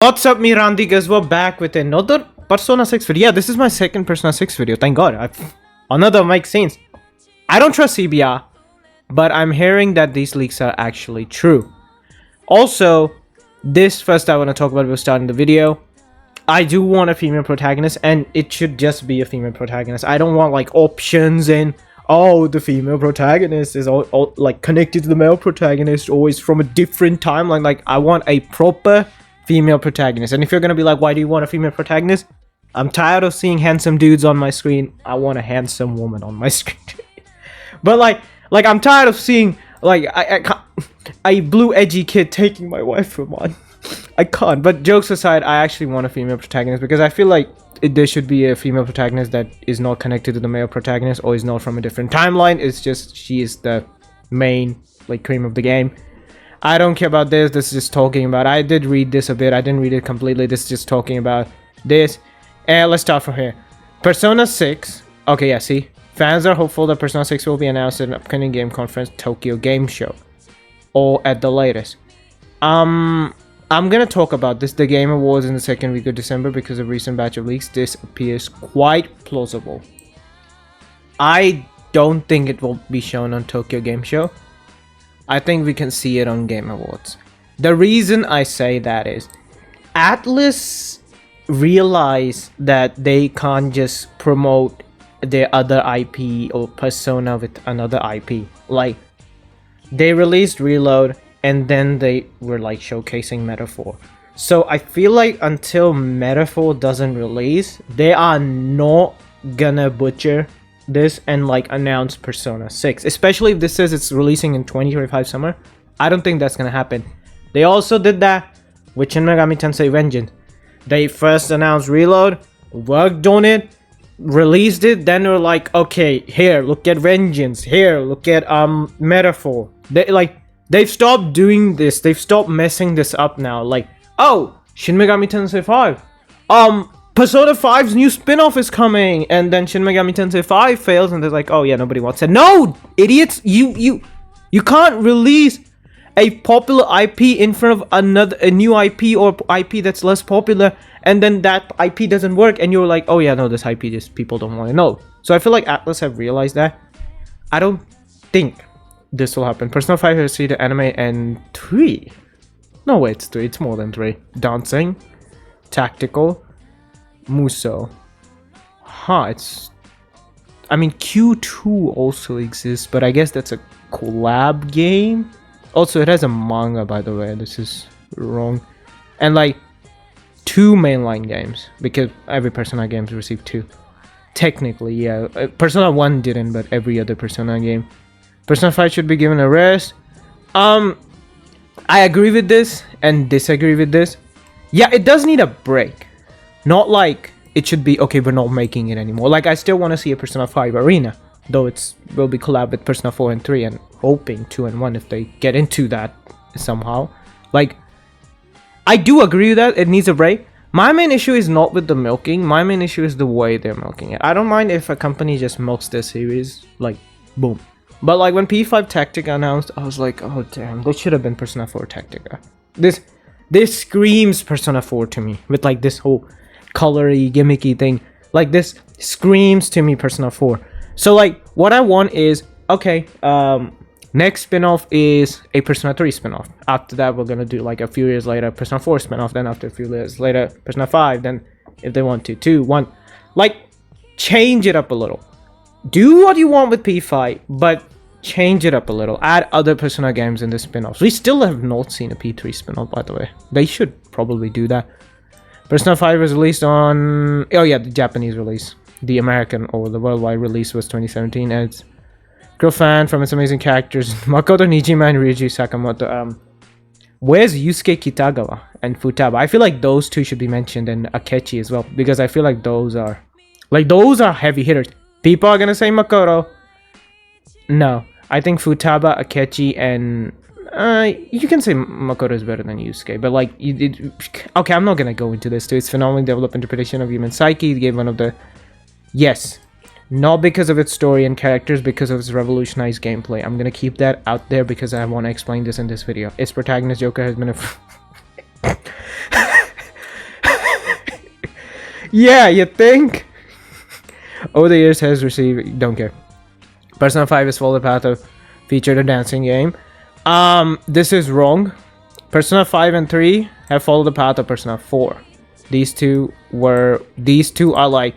What's up, Mirandi? Guys, we're back with another Persona 6 video. Yeah, this is my second Persona 6 video. Thank God. Another Mike scenes. I don't trust CBR, but I'm hearing that these leaks are actually true. Also, this first I want to talk about before starting the video. I do want a female protagonist, and it should just be a female protagonist. I don't want like options and oh, the female protagonist is all like connected to the male protagonist, or is from a different timeline. Like, I want a proper female protagonist. And if you're gonna be like, why do you want a female protagonist? I'm tired of seeing handsome dudes on my screen. I want a handsome woman on my screen. But like I'm tired of seeing like a blue edgy kid taking my wife from on. I can't. But jokes aside, I actually want a female protagonist because I feel like there should be a female protagonist that is not connected to the male protagonist or is not from a different timeline. It's just she is the main like cream of the game. I don't care about this. This is just talking about. I did read this a bit. I didn't read it completely. This is just talking about this. And let's start from here. Persona 6. Okay, yeah, see? Fans are hopeful that Persona 6 will be announced at an upcoming game conference, Tokyo Game Show. Or at the latest. I'm gonna talk about this. The Game Awards in the second week of December because of recent batch of leaks. This appears quite plausible. I don't think it will be shown on Tokyo Game Show. I think we can see it on Game Awards. The reason I say that is Atlus realized that they can't just promote their other IP or Persona with another IP. Like, they released Reload and then they were like showcasing Metaphor. So I feel like until Metaphor doesn't release, they are not gonna butcher this and like announce Persona 6, especially if this says it's releasing in 2025 summer. I don't think that's gonna happen. They also did that with Shin Megami Tensei Vengeance. They first announced Reload, worked on it, released it, then they were like, okay, here, look at Vengeance, here, look at Metaphor. They've stopped doing this. They've stopped messing this up now. Like, oh, Shin Megami Tensei 5, Persona 5's new spin-off is coming, and then Shin Megami Tensei 5 fails, and they're like, oh yeah, nobody wants it. No, idiots! You can't release a popular IP in front of a new IP or IP that's less popular, and then that IP doesn't work, and you're like, oh yeah, no, this IP just people don't want to know. So I feel like Atlus have realized that. I don't think this will happen. Persona 5 has seen the anime and 3. No, wait, it's 3. It's more than 3. Dancing, tactical, Muso. It's... I mean, Q2 also exists, but I guess that's a collab game. Also, it has a manga, by the way. This is wrong. And, like, 2 mainline games, because every Persona game received 2. Technically, yeah. Persona 1 didn't, but every other Persona game. Persona 5 should be given a rest. I agree with this, and disagree with this. Yeah, it does need a break. Not like it should be, okay, we're not making it anymore. Like, I still want to see a Persona 5 Arena, though it will be collab with Persona 4 and 3, and hoping 2 and 1 if they get into that somehow. Like, I do agree with that. It needs a break. My main issue is not with the milking. My main issue is the way they're milking it. I don't mind if a company just milks their series, like, boom. But, like, when P5 Tactica announced, I was like, oh, damn, this should have been Persona 4 Tactica. This screams Persona 4 to me, with, like, this whole colory gimmicky thing. Like, this screams to me Persona 4. So like, what I want is, okay, next spin-off is a Persona 3 spin-off. After that, we're gonna do like a few years later Persona 4 spin-off, then after a few years later Persona 5, then if they want to 2 1, like, change it up a little. Do what you want with P5, but change it up a little. Add other Persona games in the spin-offs. We still have not seen a P3 spin-off, by the way. They should probably do that. Persona 5 was released on... oh yeah, the Japanese release. The American or the worldwide release was 2017. And it's girl fan from its amazing characters. Makoto Nijima and Ryuji Sakamoto. Where's Yusuke Kitagawa and Futaba? I feel like those two should be mentioned, and Akechi as well. Because I feel like those are... like, those are heavy hitters. People are gonna say Makoto. No. I think Futaba, Akechi, and... you can say Makoto is better than Yusuke, but like, okay, I'm not gonna go into this too. It's phenomenally developed interpretation of human psyche. It gave one of the... yes, not because of its story and characters, because of its revolutionized gameplay. I'm gonna keep that out there because I want to explain this in this video. Its protagonist Joker has been a... Yeah, you think? Over the years has received, don't care. Persona 5 is followed the path of featured a dancing game. This is wrong. Persona 5 and 3 have followed the path of Persona 4. These two are like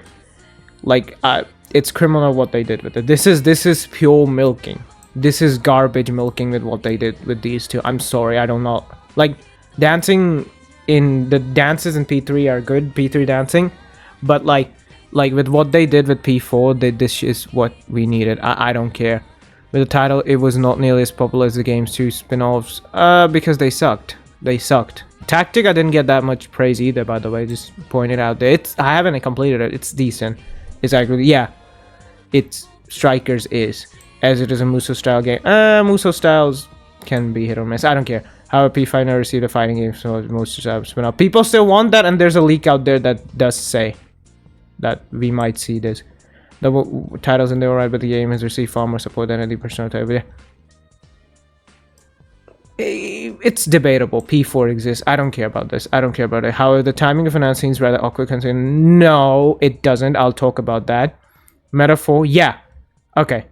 it's criminal what they did with it. This is pure milking. This is garbage milking with what they did with these two. I'm sorry, I don't know. Like, dancing in the dances in P3 are good, P3 dancing, but like with what they did with P4, this is what we needed. I don't care. With the title, it was not nearly as popular as the game's two spin-offs, because they sucked. They sucked. Tactic, I didn't get that much praise either, by the way, just point it out there. I haven't completed it. It's decent. It's actually, yeah, it's Strikers is, as it is a Muso style game. Muso styles can be hit or miss. I don't care. However, P5 never received a fighting game, so most spin-off. People still want that, and there's a leak out there that does say that we might see this. The titles in there, right, but the game has received far more support than any Persona type. Yeah. It's debatable. P4 exists. I don't care about this. I don't care about it. However, the timing of announcing is rather awkward considering. No, it doesn't. I'll talk about that. Metaphor, yeah. Okay.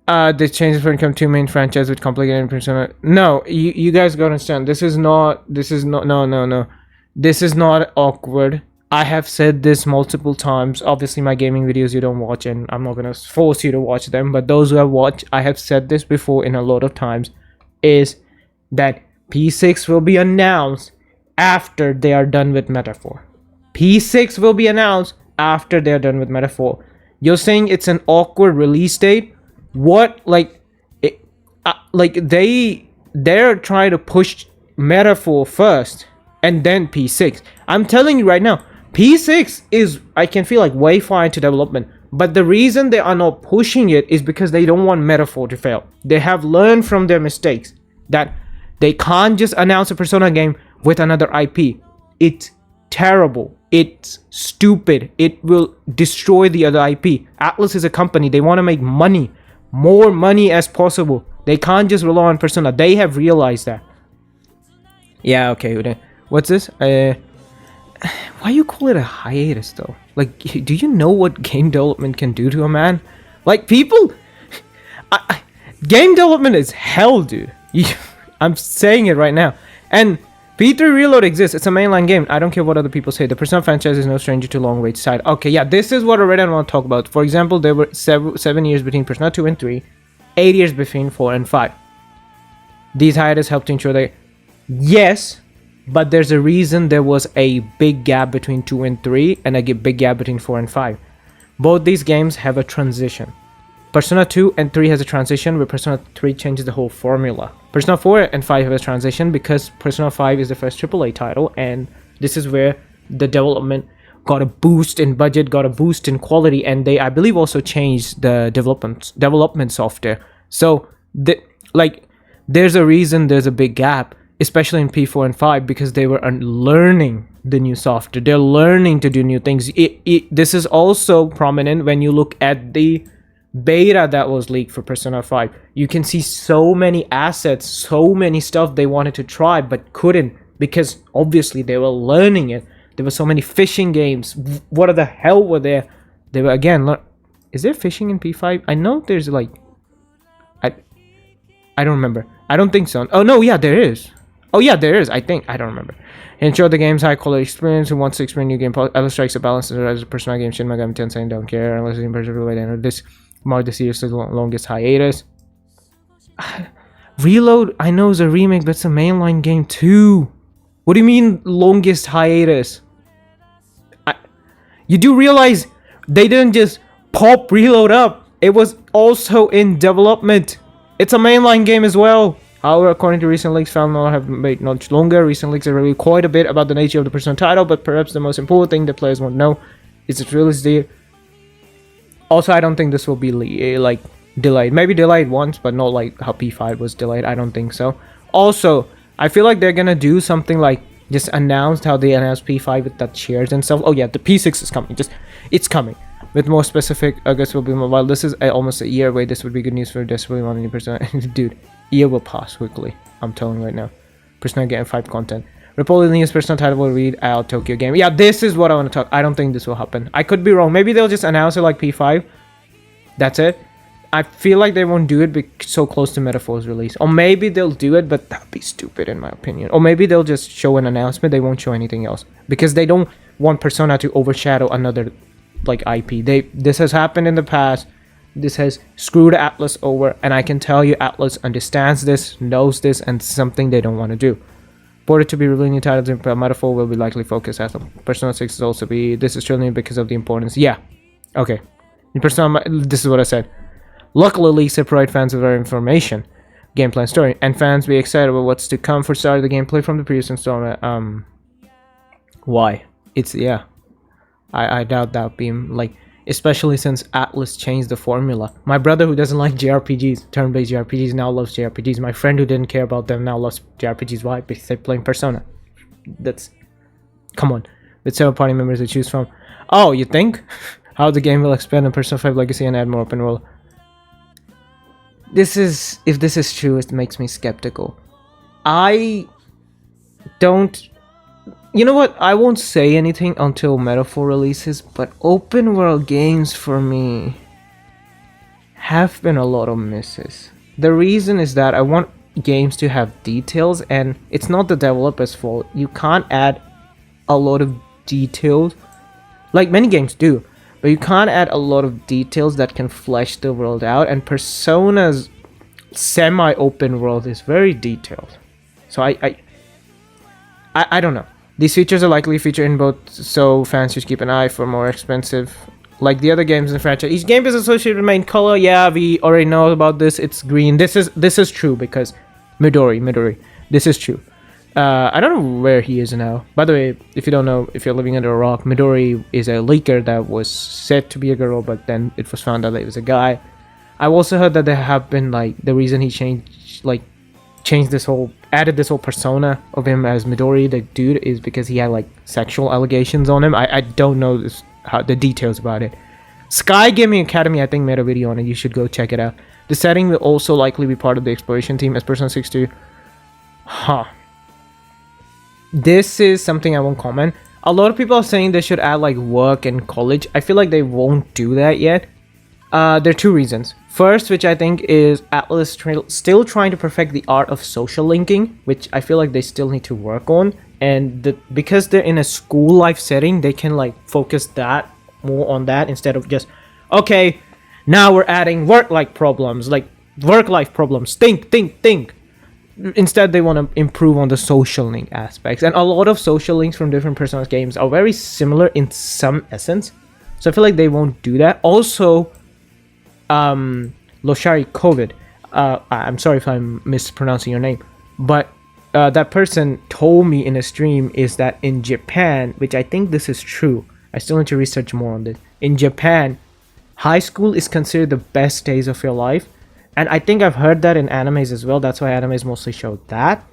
The changes for income two main franchise with complicated Persona. No, you guys gotta understand. This is not. No. This is not awkward. I have said this multiple times. Obviously, my gaming videos you don't watch, and I'm not gonna force you to watch them. But those who have watched, I have said this before in a lot of times, is that P6 will be announced after they are done with Metaphor. P6 will be announced after they are done with Metaphor. You're saying it's an awkward release date? What, like, they're trying to push Metaphor first and then P6. I'm telling you right now, P6 is, I can feel like, way far into development. But the reason they are not pushing it is because they don't want Metaphor to fail. They have learned from their mistakes that they can't just announce a Persona game with another IP. It's terrible. It's stupid. It will destroy the other IP. Atlus is a company. They want to make money. More money as possible. They can't just rely on Persona. They have realized that. Yeah, okay. What's this? Why you call it a hiatus though? Like, do you know what game development can do to a man? Like, people... game development is hell, dude. I'm saying it right now. And P3 Reload exists. It's a mainline game. I don't care what other people say. The Persona franchise is no stranger to long wait side. Okay, yeah, this is what I already want to talk about. For example, there were 7 years between Persona 2 and 3. 8 years between 4 and 5. These hiatus help to ensure that... Yes, but there's a reason there was a big gap between 2 and 3 and a big gap between 4 and 5. Both these games have a transition. Persona 2 and 3 has a transition where Persona 3 changes the whole formula. Persona 4 and 5 have a transition because Persona 5 is the first AAA title, and this is where the development got a boost in budget, got a boost in quality, and they, I believe, also changed the development software. So, there's a reason there's a big gap, especially in P4 and 5, because they were learning the new software. They're learning to do new things. This is also prominent when you look at the beta that was leaked for Persona 5. You can see so many assets, so many stuff they wanted to try but couldn't because obviously they were learning it. There were so many fishing games. What the hell were there? They were, again, is there fishing in P5? I know there's like... I don't remember. I don't think so. Oh, no, yeah, there is. Oh, yeah, there is. I think. I don't remember. Ensure the game's high-quality experience. Who wants to experience new game? Atlus strikes a balance as a Persona game. Shin Megami Tensei don't care unless it's in person way to enter this. Mark the series' longest hiatus. Reload, I know, is a remake, but it's a mainline game too. What do you mean longest hiatus? You do realize they didn't just pop Reload up. It was also in development. It's a mainline game as well. However, according to recent leaks, found not have made much longer. Recent leaks have revealed quite a bit about the nature of the Persona title, but perhaps the most important thing that players want to know is its release date. Also, I don't think this will be like delayed. Maybe delayed once, but not like how P5 was delayed. I don't think so. Also, I feel like they're gonna do something like just announced how they announced P5 with that shares and stuff. Oh yeah, the P6 is coming. It's coming. With more specific, I guess will be mobile. This is almost a year away. This would be good news for desperately wanting Persona. Dude, year will pass quickly. I'm telling you right now. Persona getting 5 content. Reportedly, the news personal title will read out Tokyo Game. Yeah, this is what I want to talk. I don't think this will happen. I could be wrong. Maybe they'll just announce it like P5. That's it. I feel like they won't do it so close to Metaphor's release. Or maybe they'll do it, but that'd be stupid in my opinion. Or maybe they'll just show an announcement. They won't show anything else. Because they don't want Persona to overshadow another like IP. This has happened in the past. This has screwed Atlus over. And I can tell you Atlus understands this, knows this, and something they don't want to do. For it to be releasing titles in Metaphor will be likely focused as Persona 6 is also be. This is truly because of the importance. Yeah. Okay. In Persona, this is what I said. Luckily, leaks provide fans with our information, gameplay, and story, and fans be excited about what's to come. For started the gameplay from the previous installment. Why? It's yeah. I doubt that being like, especially since Atlus changed the formula. My brother who doesn't like JRPGs, turn-based JRPGs, now loves JRPGs. My friend who didn't care about them now loves JRPGs. Why? Because they're playing Persona. That's come on. With several party members to choose from. Oh, you think? How the game will expand on Persona 5 Legacy and add more open world. If this is true, it makes me skeptical. I don't... You know what? I won't say anything until Metaphor releases, but open world games for me have been a lot of misses. The reason is that I want games to have details, and it's not the developer's fault. You can't add a lot of details, like many games do. But you can't add a lot of details that can flesh the world out, and Persona's semi-open world is very detailed. So I don't know. These features are likely featured in both, so fans should keep an eye for more expensive, like the other games in the franchise. Each game is associated with main color. Yeah, we already know about this. It's green. This is true because Midori. This is true. I don't know where he is now. By the way, if you don't know, if you're living under a rock, Midori is a leaker that was said to be a girl, but then it was found out that it was a guy. I've also heard that there have been like the reason he changed this whole, added this whole persona of him as Midori, the dude, is because he had like sexual allegations on him. I don't know the details about it. Sky Gaming Academy, I think, made a video on it. You should go check it out. The setting will also likely be part of the exploration team as Persona 6 2. This is something I won't comment. A lot of people are saying they should add like work and college. I feel like they won't do that yet. There are two reasons. First, which I think is Atlus still trying to perfect the art of social linking, which I feel like they still need to work on. And because they're in a school life setting, they can like focus that more on that instead of just, okay, now we're adding work-life problems, like work-life problems. Think. Instead, they want to improve on the social link aspects. And a lot of social links from different Persona games are very similar in some essence. So I feel like they won't do that. Also, Loshari COVID, I'm sorry if I'm mispronouncing your name, but that person told me in a stream is that in Japan, which I think this is true, I still need to research more on this. In Japan, high school is considered the best days of your life. And I think I've heard that in animes as well. That's why animes mostly show that.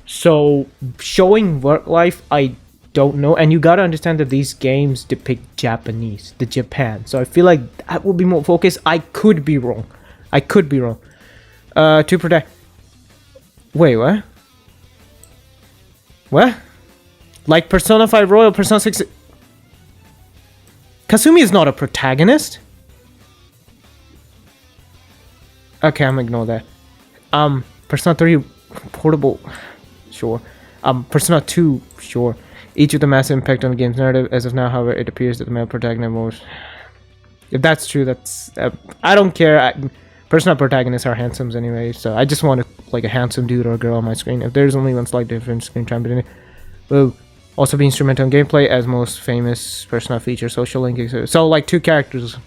So showing work life, I don't know. And you gotta understand that these games depict Japanese, the Japan. So I feel like that would be more focused. I could be wrong. To protect... Wait, what? What? Like Persona 5 Royal, Persona 6... Kasumi is not a protagonist? Okay, I'm gonna ignore that. Persona 3 portable, sure. Persona 2, sure. Each with a massive impact on the game's narrative. As of now, however, it appears that the male protagonist most... If that's true, that's... I don't care. Persona protagonists are handsomes anyway, so I just want like a handsome dude or a girl on my screen. If there's only one slight difference, screen time between it will also be instrumental in gameplay, as most famous Persona feature social linking. So like two characters,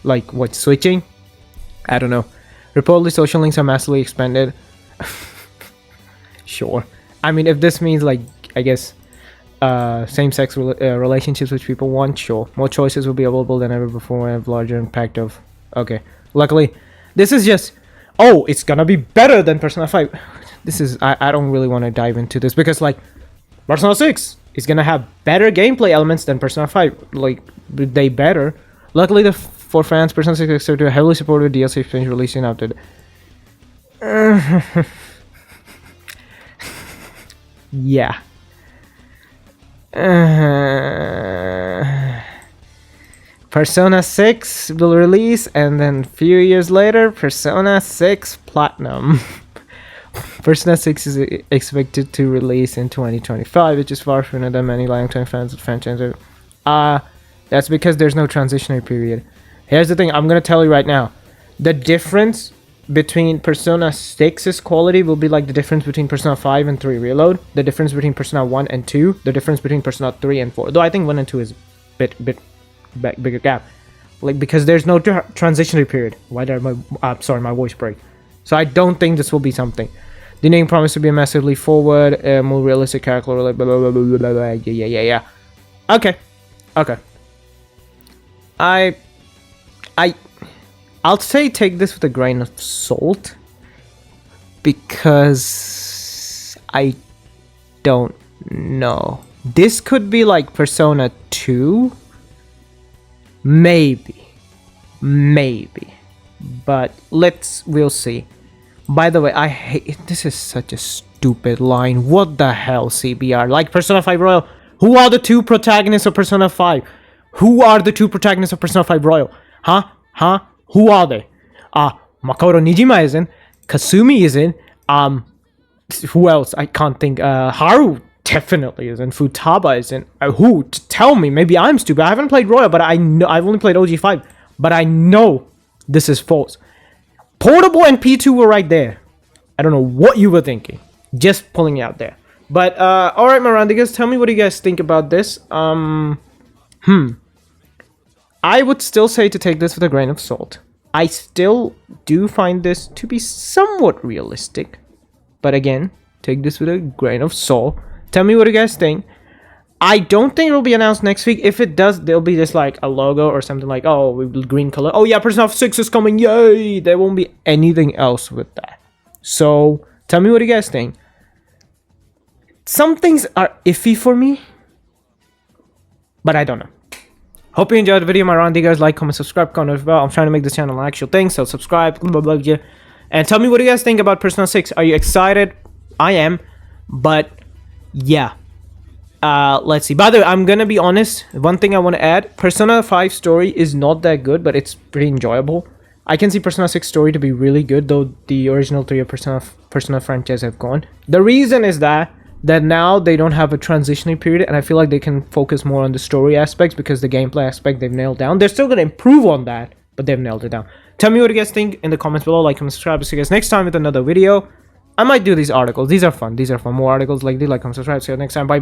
like what, switching? I don't know. Reportedly, social links are massively expanded. Sure. I mean, if this means, like, I guess, same-sex relationships which people want, sure. More choices will be available than ever before and have larger impact of... Okay. Luckily, this is just... Oh, it's gonna be better than Persona 5. This is... I don't really want to dive into this because, like, Persona 6 is gonna have better gameplay elements than Persona 5. Like, they better. Luckily, for fans, Persona 6 Extra heavily supported DLC expansion releasing after yeah. Persona 6 will release, and then a few years later, Persona 6 Platinum. Persona 6 is expected to release in 2025, which is far from the many longtime fans of the franchise. That's because there's no transitionary period. Here's the thing, I'm gonna tell you right now. The difference between Persona 6's quality will be like the difference between Persona 5 and 3 Reload, the difference between Persona 1 and 2, the difference between Persona 3 and 4. Though I think 1 and 2 is a bigger gap. Like, because there's no transitionary period. Why did my voice break? So I don't think this will be something. The name promised to be a massively forward, more realistic character, blah, blah, blah, blah, blah, blah. Yeah. Okay. I'll say take this with a grain of salt, because I don't know. This could be like Persona 2, maybe, but we'll see. By the way, I hate this. Is such a stupid line. What the hell, CBR? Like Persona 5 Royal. Who are the two protagonists of Persona 5? Who are the two protagonists of Persona 5 Royal? Huh? Who are they? Makoto Nijima isn't. Kasumi isn't. Who else? I can't think. Haru definitely isn't. Futaba isn't. Who? Tell me. Maybe I'm stupid. I haven't played Royal, but I know I've only played OG5. But I know this is false. Portable and P2 were right there. I don't know what you were thinking. Just pulling it out there. But alright, Marandigas, tell me what you guys think about this. I would still say to take this with a grain of salt. I still do find this to be somewhat realistic. But again, take this with a grain of salt. Tell me what you guys think. I don't think it will be announced next week. If it does, there'll be just like a logo or something like, oh, green color. Oh yeah, Persona 6 is coming. Yay! There won't be anything else with that. So, tell me what you guys think. Some things are iffy for me, but I don't know. Hope you enjoyed the video, my round. You guys like, comment, subscribe, comment as well. I'm trying to make this channel an actual thing, so subscribe, blah, blah, blah, and tell me what you guys think about Persona 6. Are you excited? I am, but yeah. Let's see. By the way, I'm gonna be honest. One thing I want to add: Persona 5 story is not that good, but it's pretty enjoyable. I can see Persona 6 story to be really good, though the original 3 of Persona franchise have gone. The reason is that now they don't have a transitioning period, and I feel like they can focus more on the story aspects, because the gameplay aspect they've nailed down. They're still gonna improve on that, but they've nailed it down. Tell me what you guys think in the comments below. Like, comment, subscribe. See you guys next time with another video. I might do these articles. These are fun. More articles like these. Like, comment, subscribe. See you next time. Bye.